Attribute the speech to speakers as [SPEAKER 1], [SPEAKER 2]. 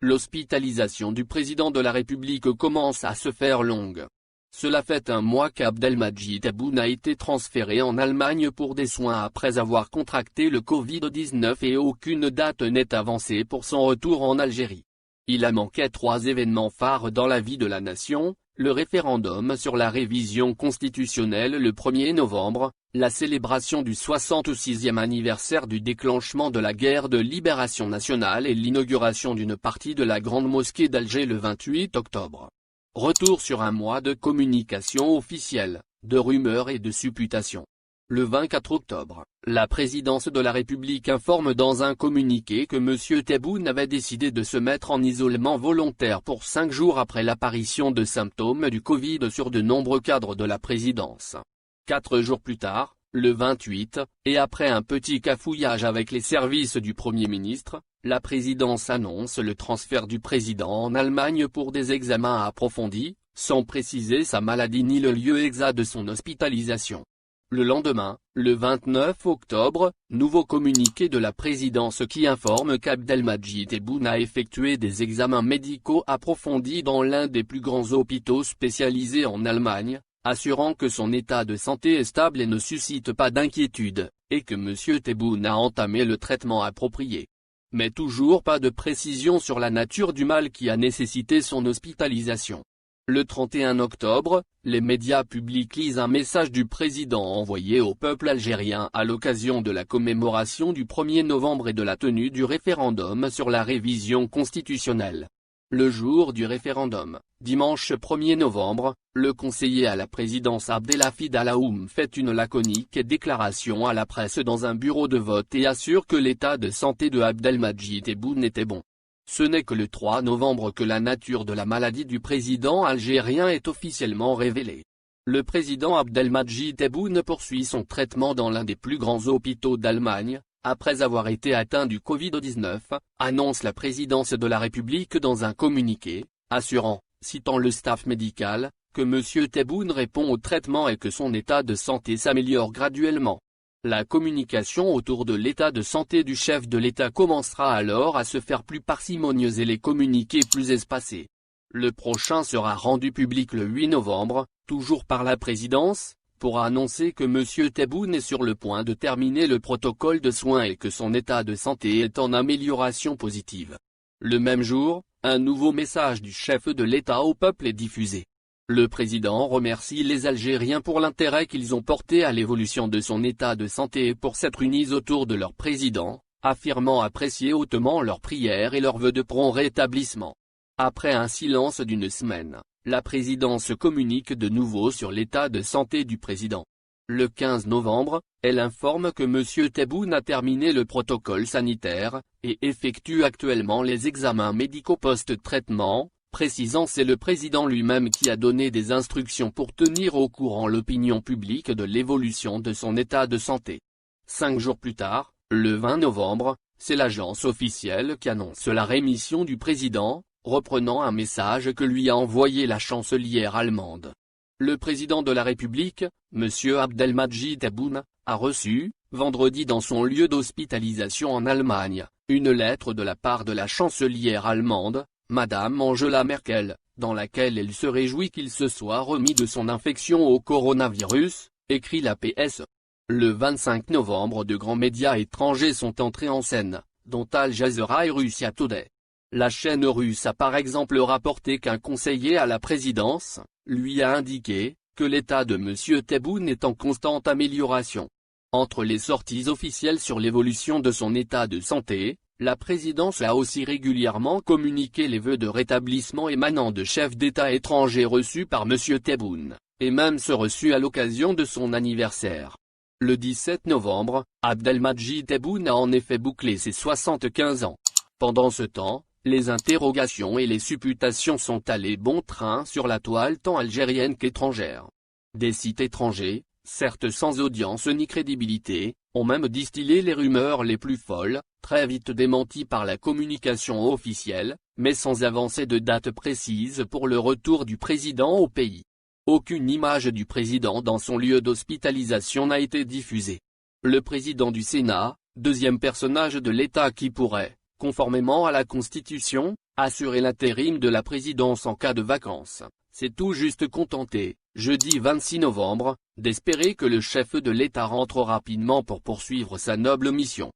[SPEAKER 1] L'hospitalisation du président de la République commence à se faire longue. Cela fait un mois qu'Abdelmadjid Tebboune a été transféré en Allemagne pour des soins après avoir contracté le Covid-19 et aucune date n'est avancée pour son retour en Algérie. Il a manqué 3 événements phares dans la vie de la nation: le référendum sur la révision constitutionnelle le 1er novembre, la célébration du 66e anniversaire du déclenchement de la guerre de libération nationale et l'inauguration d'une partie de la grande mosquée d'Alger le 28 octobre. Retour sur un mois de communication officielle, de rumeurs et de supputations. Le 24 octobre, la présidence de la République informe dans un communiqué que M. Tebboune avait décidé de se mettre en isolement volontaire pour 5 jours après l'apparition de symptômes du Covid sur de nombreux cadres de la présidence. 4 jours plus tard, le 28, et après un petit cafouillage avec les services du Premier ministre, la présidence annonce le transfert du président en Allemagne pour des examens approfondis, sans préciser sa maladie ni le lieu exact de son hospitalisation. Le lendemain, le 29 octobre, nouveau communiqué de la présidence qui informe qu'Abdelmadjid Tebboune a effectué des examens médicaux approfondis dans l'un des plus grands hôpitaux spécialisés en Allemagne, assurant que son état de santé est stable et ne suscite pas d'inquiétude, et que M. Tebboune a entamé le traitement approprié. Mais toujours pas de précision sur la nature du mal qui a nécessité son hospitalisation. Le 31 octobre, les médias publics lisent un message du président envoyé au peuple algérien à l'occasion de la commémoration du 1er novembre et de la tenue du référendum sur la révision constitutionnelle. Le jour du référendum, dimanche 1er novembre, le conseiller à la présidence Abdelhafid Alaoum fait une laconique déclaration à la presse dans un bureau de vote et assure que l'état de santé de Abdelmadjid Tebboune était bon. Ce n'est que le 3 novembre que la nature de la maladie du président algérien est officiellement révélée. Le président Abdelmadjid Tebboune poursuit son traitement dans l'un des plus grands hôpitaux d'Allemagne, après avoir été atteint du Covid-19, annonce la présidence de la République dans un communiqué, assurant, citant le staff médical, que M. Tebboune répond au traitement et que son état de santé s'améliore graduellement. La communication autour de l'état de santé du chef de l'État commencera alors à se faire plus parcimonieuse et les communiqués plus espacés. Le prochain sera rendu public le 8 novembre, toujours par la présidence, pour annoncer que M. Tebboune est sur le point de terminer le protocole de soins et que son état de santé est en amélioration positive. Le même jour, un nouveau message du chef de l'État au peuple est diffusé. Le président remercie les Algériens pour l'intérêt qu'ils ont porté à l'évolution de son état de santé et pour s'être unis autour de leur président, affirmant apprécier hautement leurs prières et leurs vœux de prompt rétablissement. Après un silence d'une semaine, la présidence communique de nouveau sur l'état de santé du président. Le 15 novembre, elle informe que M. Tebboune a terminé le protocole sanitaire, et effectue actuellement les examens médicaux post-traitement, précisant c'est le président lui-même qui a donné des instructions pour tenir au courant l'opinion publique de l'évolution de son état de santé. 5 jours plus tard, le 20 novembre, c'est l'agence officielle qui annonce la rémission du président, reprenant un message que lui a envoyé la chancelière allemande. Le président de la République, M. Abdelmadjid Tebboune, a reçu, vendredi dans son lieu d'hospitalisation en Allemagne, une lettre de la part de la chancelière allemande, Madame Angela Merkel, dans laquelle elle se réjouit qu'il se soit remis de son infection au coronavirus, écrit la PS. Le 25 novembre, de grands médias étrangers sont entrés en scène, dont Al Jazeera et Russia Today. La chaîne russe a par exemple rapporté qu'un conseiller à la présidence, lui a indiqué, que l'état de M. Tebboune est en constante amélioration. Entre les sorties officielles sur l'évolution de son état de santé, la présidence a aussi régulièrement communiqué les vœux de rétablissement émanant de chefs d'État étrangers reçus par M. Tebboune, et même ceux reçus à l'occasion de son anniversaire. Le 17 novembre, Abdelmadjid Tebboune a en effet bouclé ses 75 ans. Pendant ce temps, les interrogations et les supputations sont allées bon train sur la toile tant algérienne qu'étrangère. Des sites étrangers, certes sans audience ni crédibilité, ont même distillé les rumeurs les plus folles, très vite démenties par la communication officielle, mais sans avancer de date précise pour le retour du président au pays. Aucune image du président dans son lieu d'hospitalisation n'a été diffusée. Le président du Sénat, deuxième personnage de l'État qui pourrait, conformément à la Constitution, assurer l'intérim de la présidence en cas de vacances, s'est tout juste contenté, jeudi 26 novembre, d'espérer que le chef de l'État rentre rapidement pour poursuivre sa noble mission.